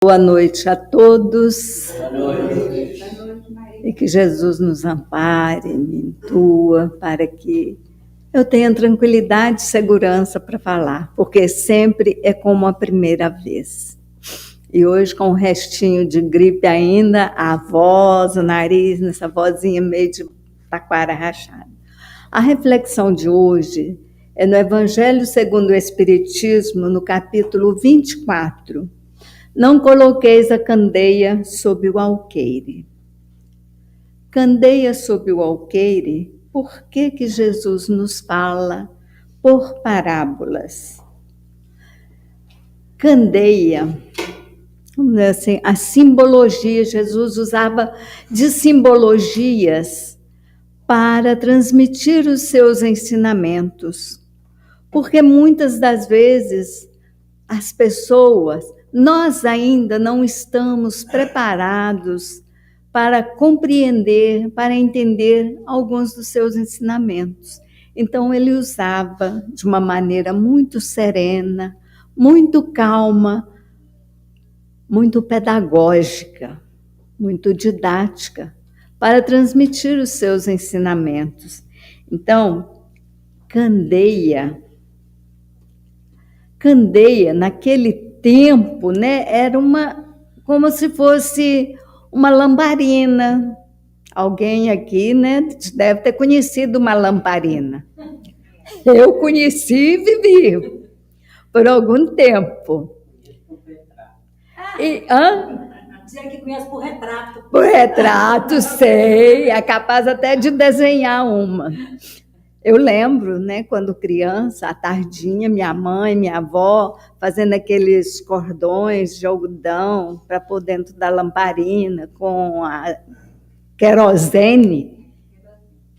Boa noite a todos. Boa noite. E que Jesus nos ampare, me intua, para que eu tenha tranquilidade e segurança para falar, porque sempre é como a primeira vez. E hoje, com o restinho de gripe ainda, a voz, o nariz, nessa vozinha meio de taquara rachada. A reflexão de hoje é no Evangelho segundo o Espiritismo, no capítulo 24. Não coloqueis a candeia sob o alqueire. Candeia sob o alqueire, por que que Jesus nos fala por parábolas? Candeia, vamos dizer assim, a simbologia, Jesus usava de simbologias para transmitir os seus ensinamentos. Porque muitas das vezes as pessoas, nós ainda não estamos preparados para compreender, para entender alguns dos seus ensinamentos. Então, ele usava de uma maneira muito serena, muito calma, muito pedagógica, muito didática, para transmitir os seus ensinamentos. Então, candeia, naquele tempo, né, era como se fosse uma lamparina. Alguém aqui, né, deve ter conhecido uma lamparina. Eu conheci e vivi por algum tempo. Dizer que conhece por retrato. Por retrato, sei. É capaz até de desenhar uma. Eu lembro, né, quando criança, à tardinha, minha mãe, minha avó, fazendo aqueles cordões de algodão para pôr dentro da lamparina, com a querosene,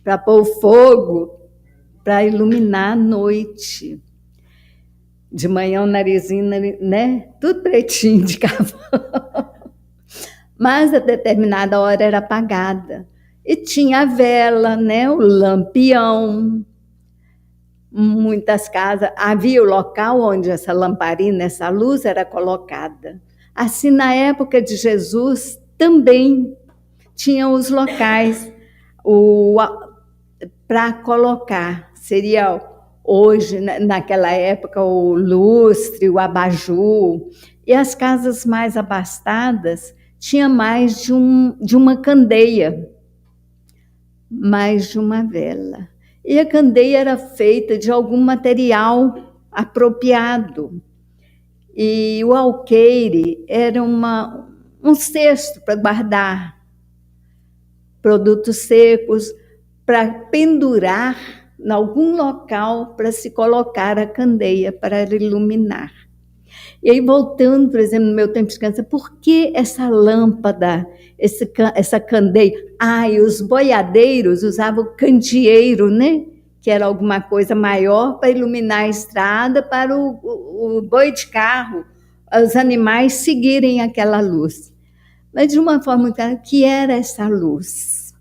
para pôr o fogo, para iluminar a noite. De manhã o narizinho, né, tudo pretinho de cavalo. Mas a determinada hora era apagada. E tinha a vela, né, o lampião. Muitas casas, havia o local onde essa lamparina, essa luz era colocada. Assim, na época de Jesus, também tinham os locais para colocar. Seria hoje, naquela época, o lustre, o abajur. E as casas mais abastadas tinha mais de uma candeia, mais de uma vela. E a candeia era feita de algum material apropriado. E o alqueire era um cesto para guardar produtos secos, para pendurar em algum local para se colocar a candeia para iluminar. E aí, voltando, por exemplo, no meu tempo de criança, por que essa lâmpada, essa candeia? E os boiadeiros usavam o candeeiro, né? Que era alguma coisa maior para iluminar a estrada para o boi de carro, os animais seguirem aquela luz. Mas de uma forma muito clara, o que era essa luz?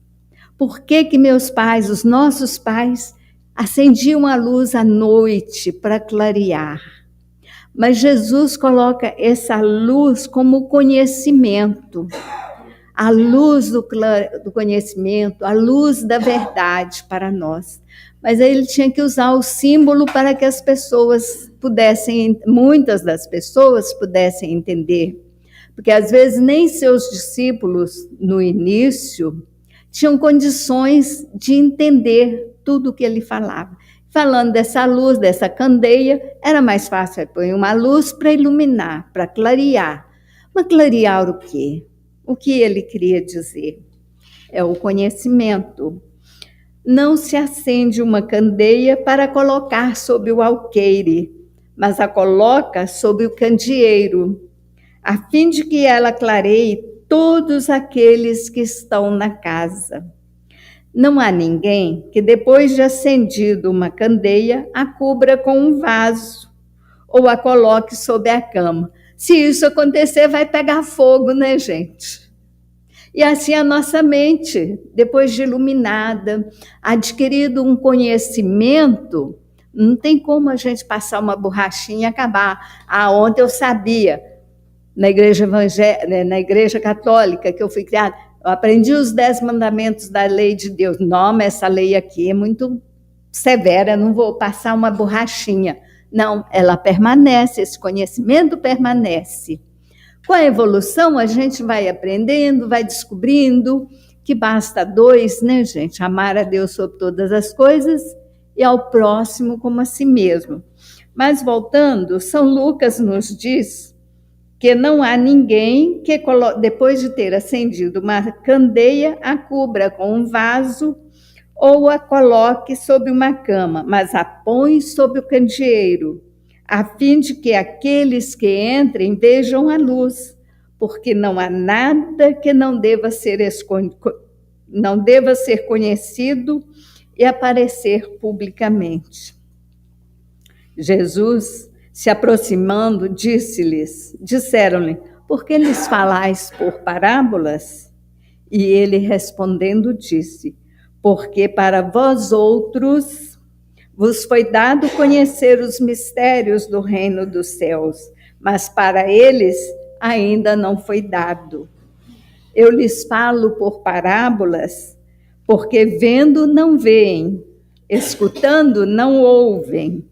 Por que que meus pais, os nossos pais, acendiam a luz à noite para clarear? Mas Jesus coloca essa luz como conhecimento, a luz do conhecimento, a luz da verdade para nós. Mas aí ele tinha que usar o símbolo para que as pessoas muitas das pessoas pudessem entender. Porque às vezes nem seus discípulos, no início, tinham condições de entender tudo o que ele falava. Falando dessa luz, dessa candeia, era mais fácil pôr uma luz para iluminar, para clarear. Mas clarear o quê? O que ele queria dizer? É o conhecimento. Não se acende uma candeia para colocar sob o alqueire, mas a coloca sob o candeeiro, a fim de que ela clareie todos aqueles que estão na casa. Não há ninguém que, depois de acendido uma candeia, a cubra com um vaso ou a coloque sob a cama. Se isso acontecer, vai pegar fogo, né, gente? E assim a nossa mente, depois de iluminada, adquirido um conhecimento, não tem como a gente passar uma borrachinha e acabar. Ontem eu sabia. na igreja evangélica, na igreja católica que eu fui criada, eu aprendi os 10 mandamentos da lei de Deus. Não, mas essa lei aqui é muito severa, não vou passar uma borrachinha. Não, ela permanece, esse conhecimento permanece. Com a evolução, a gente vai aprendendo, vai descobrindo que basta 2, né, gente? Amar a Deus sobre todas as coisas e ao próximo como a si mesmo. Mas voltando, São Lucas nos diz que não há ninguém que, depois de ter acendido uma candeia, a cubra com um vaso ou a coloque sobre uma cama, mas a põe sobre o candeeiro, a fim de que aqueles que entrem vejam a luz, porque não há nada que não deva ser conhecido e aparecer publicamente. Jesus, se aproximando, disseram-lhe, por que lhes falais por parábolas? E ele respondendo disse, porque para vós outros vos foi dado conhecer os mistérios do reino dos céus, mas para eles ainda não foi dado. Eu lhes falo por parábolas, porque vendo não veem, escutando não ouvem.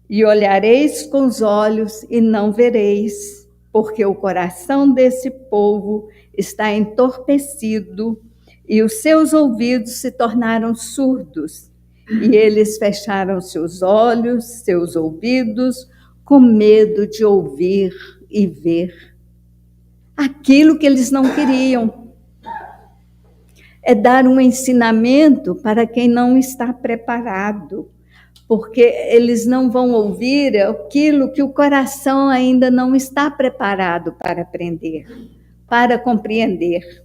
E olhareis com os olhos e não vereis, porque o coração desse povo está entorpecido e os seus ouvidos se tornaram surdos. E eles fecharam seus olhos, seus ouvidos, com medo de ouvir e ver aquilo que eles não queriam. É dar um ensinamento para quem não está preparado, porque eles não vão ouvir aquilo que o coração ainda não está preparado para aprender, para compreender.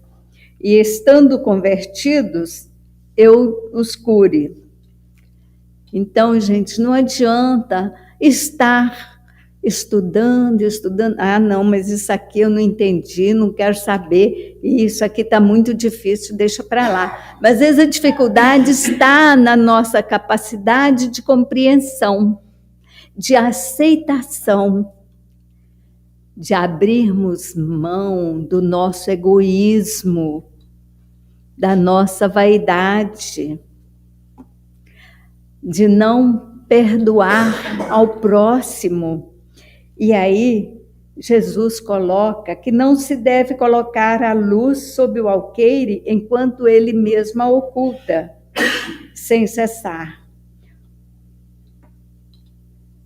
E estando convertidos, eu os cure. Então, gente, não adianta estar estudando. Ah, não, mas isso aqui eu não entendi, não quero saber, isso aqui está muito difícil, deixa para lá. Mas às vezes a dificuldade está na nossa capacidade de compreensão, de aceitação, de abrirmos mão do nosso egoísmo, da nossa vaidade, de não perdoar ao próximo. E aí, Jesus coloca que não se deve colocar a luz sob o alqueire enquanto ele mesmo a oculta, sem cessar.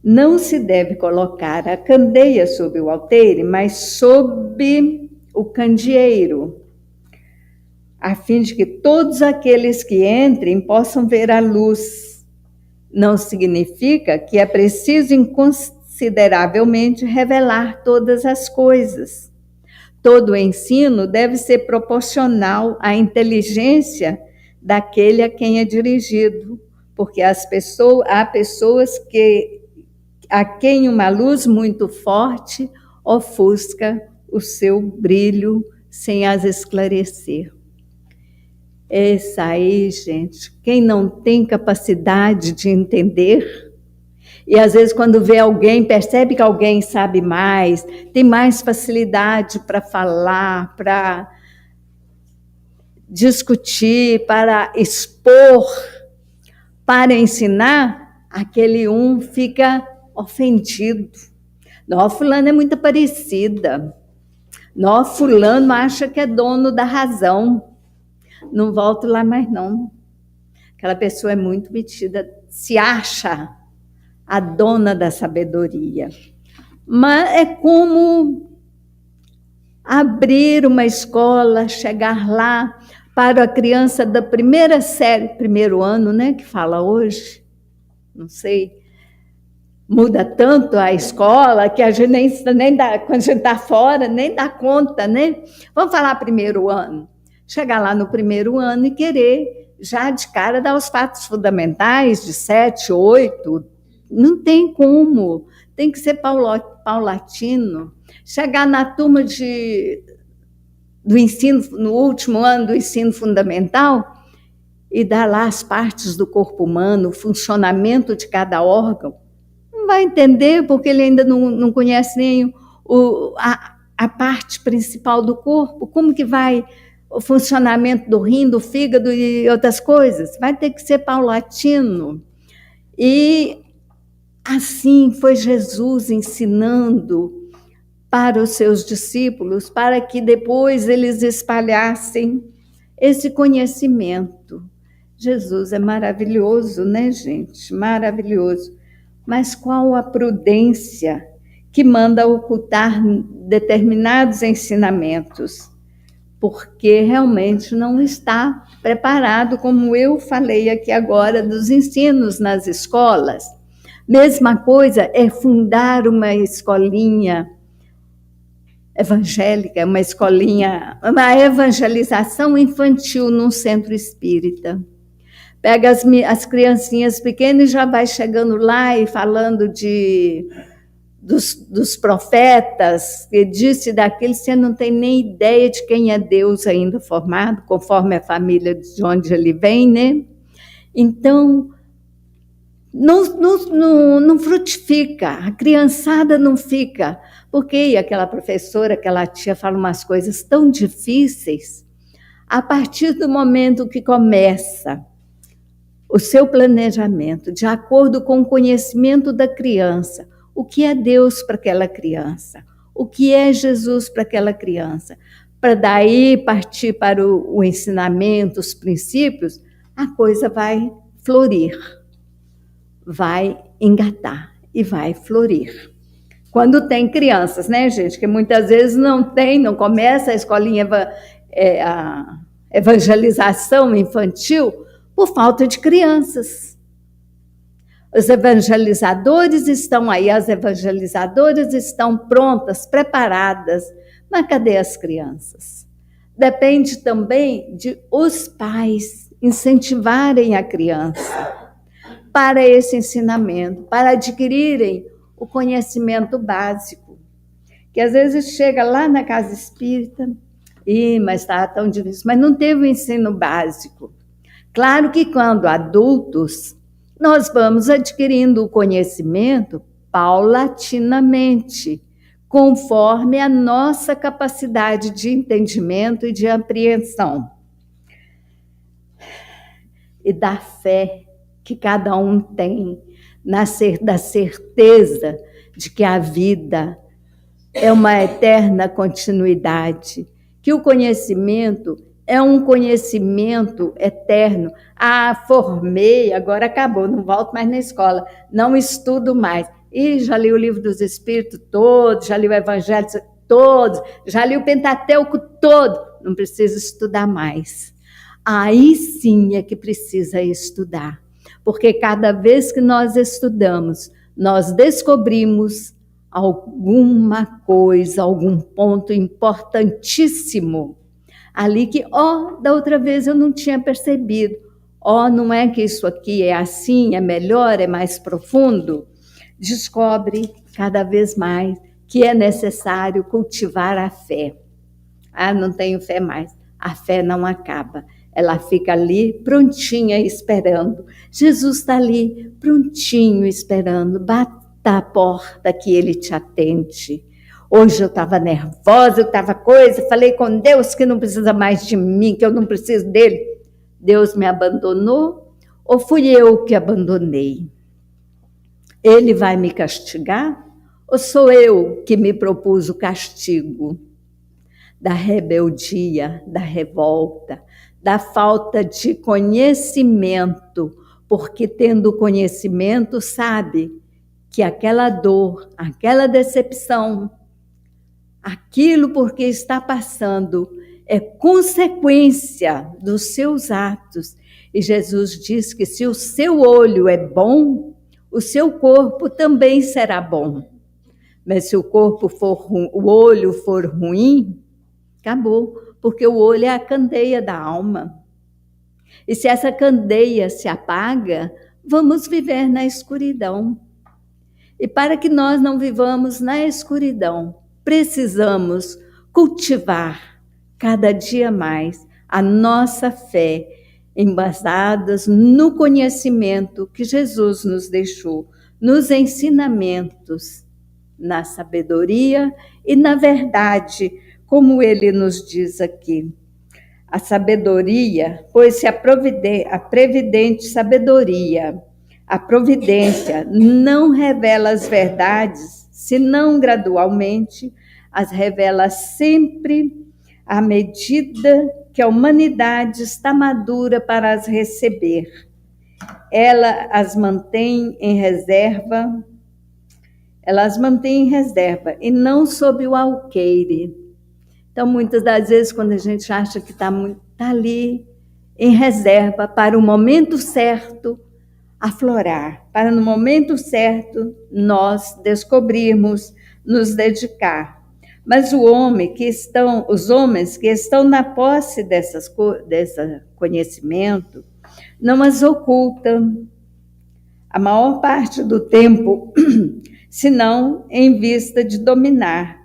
Não se deve colocar a candeia sob o alqueire, mas sob o candeeiro, a fim de que todos aqueles que entrem possam ver a luz. Não significa que é preciso consideravelmente revelar todas as coisas. Todo o ensino deve ser proporcional à inteligência daquele a quem é dirigido, porque há pessoas a quem uma luz muito forte ofusca o seu brilho sem as esclarecer. Essa aí, gente, quem não tem capacidade de entender, e às vezes quando vê alguém, percebe que alguém sabe mais, tem mais facilidade para falar, para discutir, para expor, para ensinar, aquele um fica ofendido. Não, fulano é muito parecida. Não, fulano acha que é dono da razão. Não volto lá mais não. Aquela pessoa é muito metida, se acha a dona da sabedoria. Mas é como abrir uma escola, chegar lá para a criança da primeira série, primeiro ano, né, que fala hoje, não sei, muda tanto a escola que a gente nem dá, quando a gente está fora, nem dá conta, né? Vamos falar primeiro ano. Chegar lá no primeiro ano e querer já de cara dar os fatos fundamentais de 7, 8, não tem como, tem que ser paulatino. Chegar na turma do ensino, no último ano do ensino fundamental, e dar lá as partes do corpo humano, o funcionamento de cada órgão, não vai entender, porque ele ainda não conhece nem a parte principal do corpo, como que vai o funcionamento do rim, do fígado e outras coisas. Vai ter que ser paulatino. E assim foi Jesus ensinando para os seus discípulos, para que depois eles espalhassem esse conhecimento. Jesus é maravilhoso, né, gente? Maravilhoso. Mas qual a prudência que manda ocultar determinados ensinamentos? Porque realmente não está preparado, como eu falei aqui agora, dos ensinos nas escolas. Mesma coisa é fundar uma escolinha evangélica, uma evangelização infantil num centro espírita. Pega as criancinhas pequenas e já vai chegando lá e falando dos profetas, que disse daquele, você não tem nem ideia de quem é Deus ainda formado, conforme a família de onde ele vem, né? Então, não frutifica, a criançada não fica, porque aquela professora, aquela tia fala umas coisas tão difíceis. A partir do momento que começa o seu planejamento, de acordo com o conhecimento da criança, o que é Deus para aquela criança, o que é Jesus para aquela criança, para daí partir para o ensinamento, os princípios, a coisa vai florir, vai engatar e vai florir. Quando tem crianças, né, gente, que muitas vezes não começa a escolinha, a evangelização infantil, por falta de crianças. Os evangelizadores estão aí, as evangelizadoras estão prontas, preparadas, mas cadê as crianças? Depende também de os pais incentivarem a criança para esse ensinamento, para adquirirem o conhecimento básico, que às vezes chega lá na casa espírita, mas está tão difícil, mas não teve o ensino básico. Claro que quando adultos, nós vamos adquirindo o conhecimento paulatinamente, conforme a nossa capacidade de entendimento e de apreensão. E da fé que cada um tem, da certeza de que a vida é uma eterna continuidade, que o conhecimento é um conhecimento eterno. Formei, agora acabou, não volto mais na escola, não estudo mais. E já li o Livro dos Espíritos todo, já li o Evangelho todo, já li o Pentateuco todo, não preciso estudar mais. Aí sim é que precisa estudar, porque cada vez que nós estudamos, nós descobrimos alguma coisa, algum ponto importantíssimo ali que, da outra vez eu não tinha percebido. Não é que isso aqui é assim, é melhor, é mais profundo. Descobre cada vez mais que é necessário cultivar a fé. Não tenho fé mais. A fé não acaba. Ela fica ali prontinha esperando. Jesus está ali prontinho esperando. Bata a porta que ele te atende. Hoje eu estava nervosa, eu estava falei com Deus que não precisa mais de mim, que eu não preciso dele. Deus me abandonou ou fui eu que abandonei? Ele vai me castigar ou sou eu que me propus o castigo? Da rebeldia, da revolta, da falta de conhecimento, porque tendo conhecimento sabe que aquela dor, aquela decepção, aquilo porque está passando é consequência dos seus atos. E Jesus diz que se o seu olho é bom, o seu corpo também será bom. Mas se o olho for ruim, acabou, porque o olho é a candeia da alma. E se essa candeia se apaga, vamos viver na escuridão. E para que nós não vivamos na escuridão, precisamos cultivar cada dia mais a nossa fé, embasadas no conhecimento que Jesus nos deixou, nos ensinamentos na sabedoria e na verdade, como ele nos diz aqui. A sabedoria, pois se a previdente sabedoria, a providência não revela as verdades, senão gradualmente, as revela sempre à medida que a humanidade está madura para as receber. Ela as mantém em reserva, e não sob o alqueire. Então, muitas das vezes, quando a gente acha que está ali em reserva para o momento certo aflorar, para no momento certo nós descobrirmos, nos dedicar. Mas os homens que estão na posse desse conhecimento, não as ocultam a maior parte do tempo, senão em vista de dominar.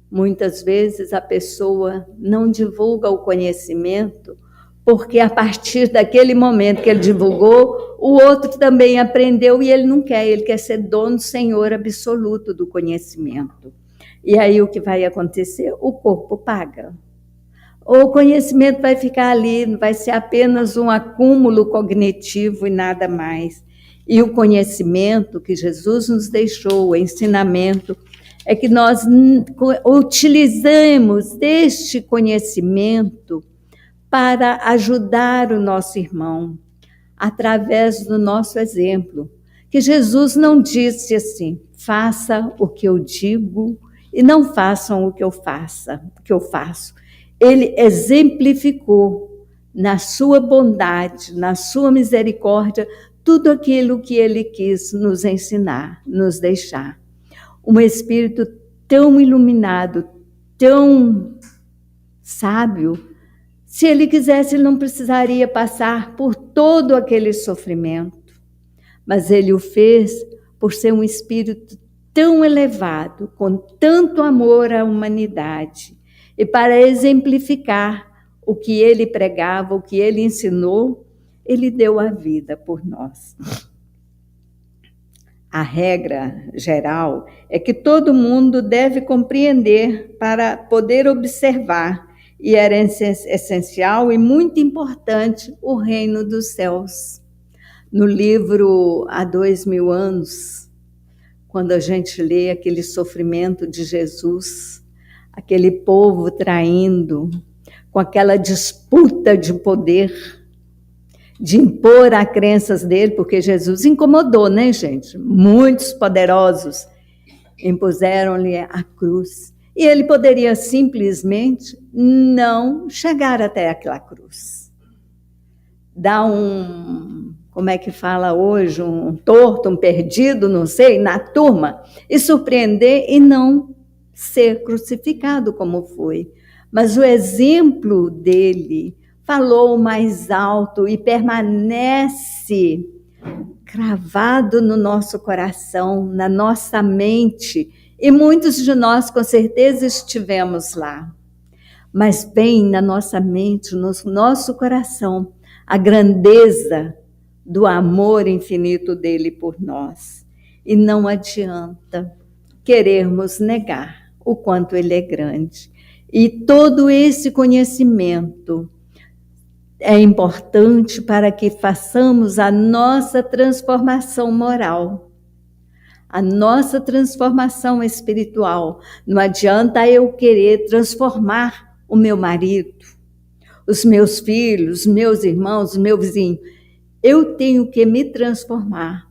Muitas vezes a pessoa não divulga o conhecimento, porque a partir daquele momento que ele divulgou, o outro também aprendeu e ele não quer, ele quer ser dono, senhor absoluto do conhecimento. E aí o que vai acontecer? O corpo paga. O conhecimento vai ficar ali, vai ser apenas um acúmulo cognitivo e nada mais. E o conhecimento que Jesus nos deixou, o ensinamento, é que nós utilizemos este conhecimento para ajudar o nosso irmão, através do nosso exemplo. Que Jesus não disse assim, faça o que eu digo e não façam o que eu faço. Ele exemplificou na sua bondade, na sua misericórdia, tudo aquilo que ele quis nos ensinar, nos deixar. Um espírito tão iluminado, tão sábio, se ele quisesse, ele não precisaria passar por todo aquele sofrimento. Mas ele o fez por ser um espírito tão elevado, com tanto amor à humanidade, e para exemplificar o que ele pregava, o que ele ensinou, ele deu a vida por nós. A regra geral é que todo mundo deve compreender para poder observar, e era essencial e muito importante, o reino dos céus. No livro Há 2000 anos, quando a gente lê aquele sofrimento de Jesus, aquele povo traindo, com aquela disputa de poder, de impor as crenças dele, porque Jesus incomodou, né, gente? Muitos poderosos impuseram-lhe a cruz. E ele poderia simplesmente não chegar até aquela cruz. Dar como é que fala hoje, um torto, um perdido, não sei, na turma, e surpreender e não ser crucificado como foi. Mas o exemplo dele falou mais alto e permanece cravado no nosso coração, na nossa mente, e muitos de nós com certeza estivemos lá. Mas bem na nossa mente, no nosso coração, a grandeza do amor infinito dele por nós. E não adianta querermos negar o quanto ele é grande. E todo esse conhecimento é importante para que façamos a nossa transformação moral, a nossa transformação espiritual. Não adianta eu querer transformar o meu marido, os meus filhos, meus irmãos, meu vizinho. Eu tenho que me transformar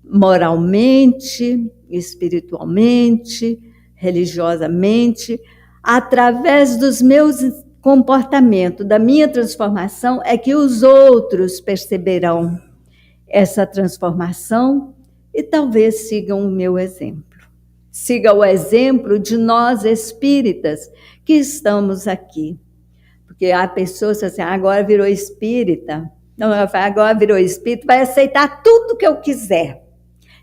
moralmente, espiritualmente, religiosamente, através dos meus comportamentos, da minha transformação, é que os outros perceberão essa transformação e talvez sigam o meu exemplo. Siga o exemplo de nós espíritas que estamos aqui. Porque há pessoas que assim, agora virou espírita. Não, agora virou espírito, vai aceitar tudo que eu quiser.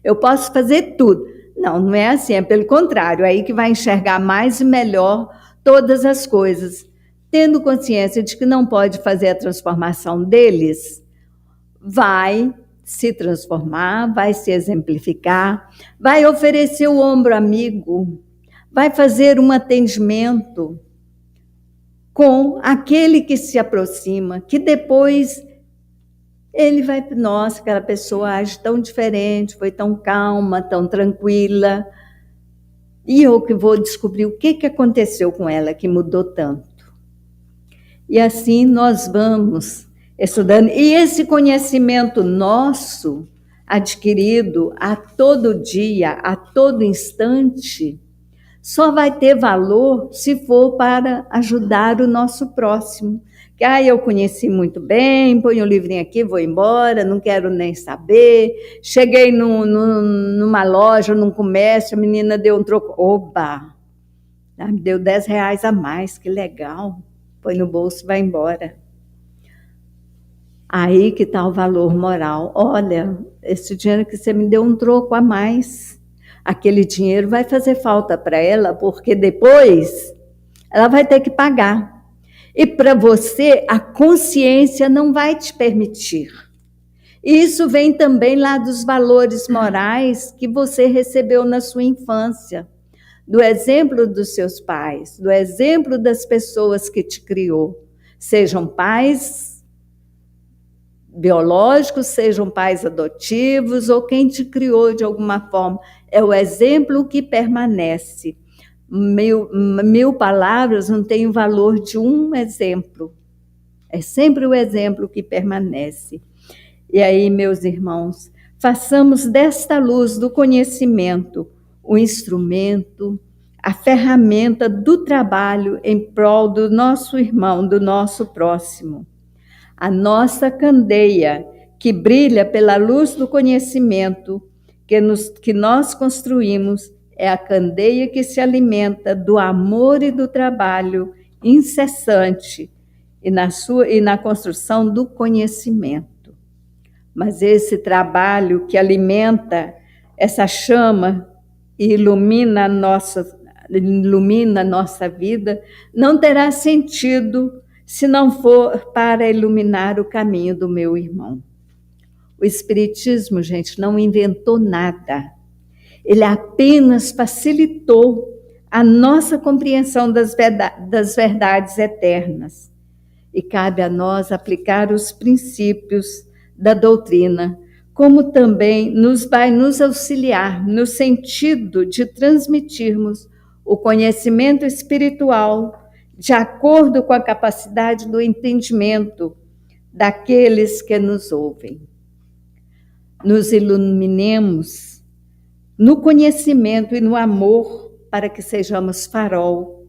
Eu posso fazer tudo. Não, não é assim, é pelo contrário, é aí que vai enxergar mais e melhor todas as coisas. Tendo consciência de que não pode fazer a transformação deles, vai se transformar, vai se exemplificar, vai oferecer o ombro amigo, vai fazer um atendimento com aquele que se aproxima, que depois ele vai, nossa, aquela pessoa age tão diferente, foi tão calma, tão tranquila, e eu que vou descobrir o que aconteceu com ela que mudou tanto. E assim nós vamos estudando, e esse conhecimento nosso, adquirido a todo dia, a todo instante, só vai ter valor se for para ajudar o nosso próximo. Que eu conheci muito bem, ponho o livrinho aqui, vou embora, não quero nem saber. Cheguei numa loja, num comércio, a menina deu um troco. Oba! Me deu R$10 a mais, que legal. Põe no bolso e vai embora. Aí que está o valor moral. Olha, esse dinheiro que você me deu um troco a mais, aquele dinheiro vai fazer falta para ela, porque depois ela vai ter que pagar. E para você, a consciência não vai te permitir. E isso vem também lá dos valores morais que você recebeu na sua infância, do exemplo dos seus pais, do exemplo das pessoas que te criou, sejam pais biológicos, sejam pais adotivos, ou quem te criou de alguma forma. É o exemplo que permanece. Mil palavras não têm o valor de um exemplo. É sempre o exemplo que permanece. E aí, meus irmãos, façamos desta luz do conhecimento o instrumento, a ferramenta do trabalho em prol do nosso irmão, do nosso próximo. A nossa candeia, que brilha pela luz do conhecimento que nós construímos, é a candeia que se alimenta do amor e do trabalho incessante e na construção do conhecimento. Mas esse trabalho que alimenta essa chama e ilumina a nossa vida não terá sentido se não for para iluminar o caminho do meu irmão. O Espiritismo, gente, não inventou nada. Ele apenas facilitou a nossa compreensão das verdades eternas. E cabe a nós aplicar os princípios da doutrina, como também vai nos auxiliar no sentido de transmitirmos o conhecimento espiritual de acordo com a capacidade do entendimento daqueles que nos ouvem. Nos iluminemos no conhecimento e no amor, para que sejamos farol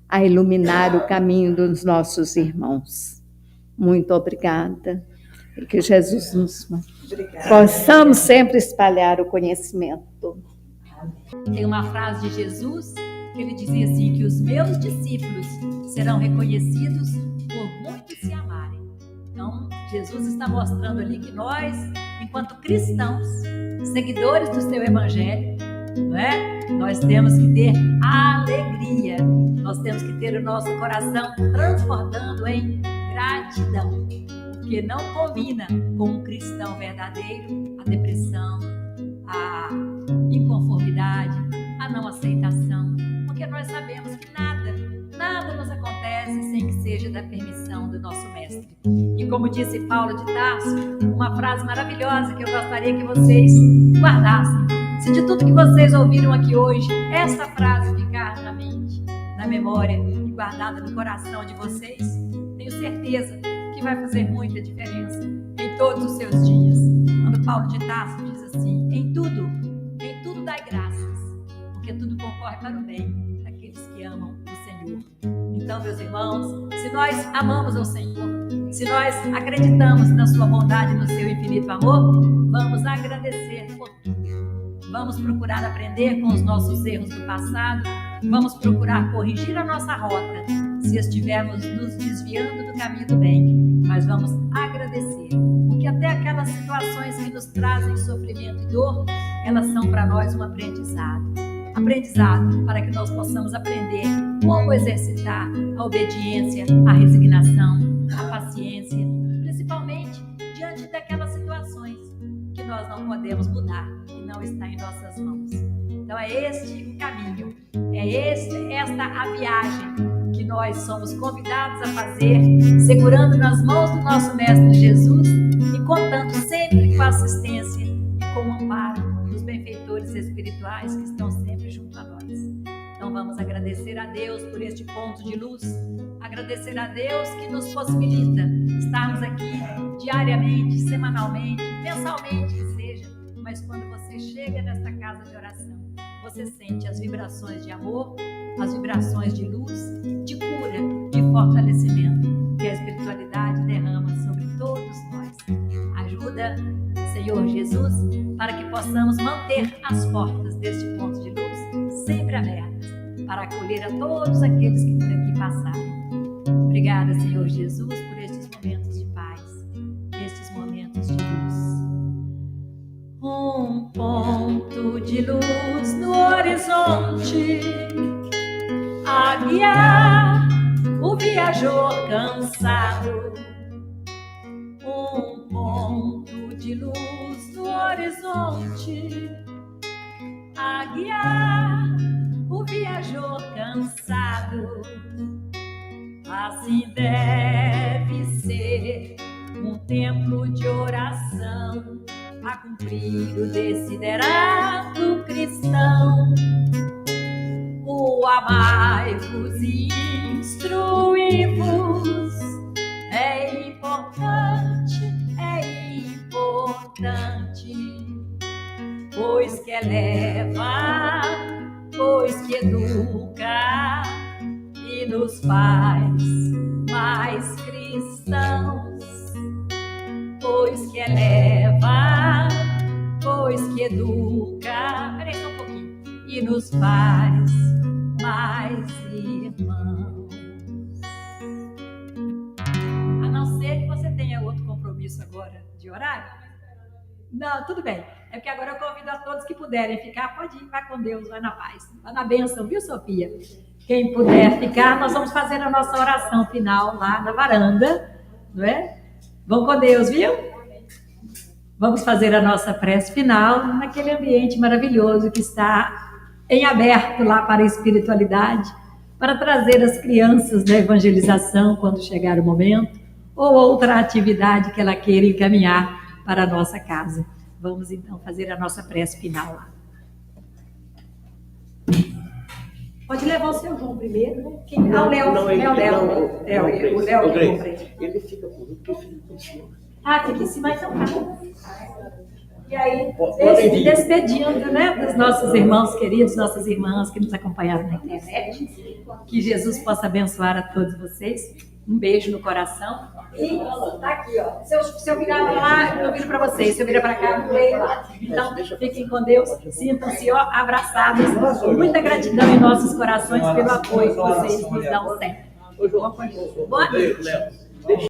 a iluminar o caminho dos nossos irmãos. Muito obrigada. E que Jesus nos possamos sempre espalhar o conhecimento. Tem uma frase de Jesus que ele dizia assim, que os meus discípulos serão reconhecidos por muitos se amarem. Então, Jesus está mostrando ali que nós, enquanto cristãos, seguidores do seu evangelho, não é? Nós temos que ter alegria, nós temos que ter o nosso coração transbordando em gratidão, porque não combina com um cristão verdadeiro a depressão, a inconformidade, a não aceitação, porque nós sabemos que nada nos acontece sem que seja da permissão do nosso mestre. E como disse Paulo de Tarso, uma frase maravilhosa que eu gostaria que vocês guardassem. Se de tudo que vocês ouviram aqui hoje, essa frase ficar na mente, na memória e guardada no coração de vocês, tenho certeza que vai fazer muita diferença em todos os seus dias. Quando Paulo de Tarso diz assim, em tudo dai graças, porque tudo concorre para o bem daqueles que amam o Senhor. Então, meus irmãos, se nós amamos ao Senhor, se nós acreditamos na sua bondade e no seu infinito amor, vamos agradecer por tudo. Vamos procurar aprender com os nossos erros do passado, vamos procurar corrigir a nossa rota, se estivermos nos desviando do caminho do bem, mas vamos agradecer, porque até aquelas situações que nos trazem sofrimento e dor, elas são para nós um aprendizado para que nós possamos aprender como exercitar a obediência, a resignação, a paciência, principalmente diante daquelas situações não podemos mudar, que não está em nossas mãos. Então é este o caminho, esta a viagem que nós somos convidados a fazer, segurando nas mãos do nosso Mestre Jesus e contando sempre com a assistência e com o amparo dos benfeitores espirituais que estão sempre junto a nós. Então vamos agradecer a Deus por este ponto de luz, agradecer a Deus que nos possibilita estarmos aqui diariamente, semanalmente, mensalmente que seja, mas quando você chega nesta casa de oração, você sente as vibrações de amor, as vibrações de luz, de cura, de fortalecimento que a espiritualidade derrama sobre todos nós. Ajuda, Senhor Jesus, para que possamos manter as portas deste ponto de luz sempre abertas, para acolher a todos aqueles que por aqui passarem. Obrigada, Senhor Jesus, por estes momentos de paz, estes momentos de luz. Um ponto de luz no horizonte, a guiar o viajor cansado. Um ponto de luz no horizonte, a guiar o viajor cansado. Assim deve ser um templo de oração, a cumprir o desiderato cristão. O amai-vos e instruí-vos é importante, pois que eleva, pois que educa e nos faz mais cristãos. Pois que eleva, pois que educa, peraí só um pouquinho, e nos faz mais irmãos. A não ser que você tenha outro compromisso agora de horário. Não, tudo bem. É porque agora eu convido a todos que puderem ficar, pode ir, vai com Deus, vai na paz, vai na bênção, viu, Sofia? Quem puder ficar, nós vamos fazer a nossa oração final lá na varanda, não é? Vão com Deus, viu? Vamos fazer a nossa prece final naquele ambiente maravilhoso que está em aberto lá para a espiritualidade, para trazer as crianças da evangelização quando chegar o momento, ou outra atividade que ela queira encaminhar para a nossa casa. Vamos então fazer a nossa prece final lá. Pode levar o seu João primeiro, né? O Léo. Ele fica por mim porque fica por cima. Ah, fica em cima, então tá. E aí, despedindo, né, dos nossos irmãos queridos, nossas irmãs que nos acompanharam na internet, que Jesus possa abençoar a todos vocês. Um beijo no coração. E tá aqui, ó. Se eu virar para lá, eu viro para vocês. Se eu virar para cá, eu leio lá. Então, fiquem com Deus. Sintam-se abraçados. Muita gratidão em nossos corações pelo apoio que vocês nos dão sempre. Boa noite.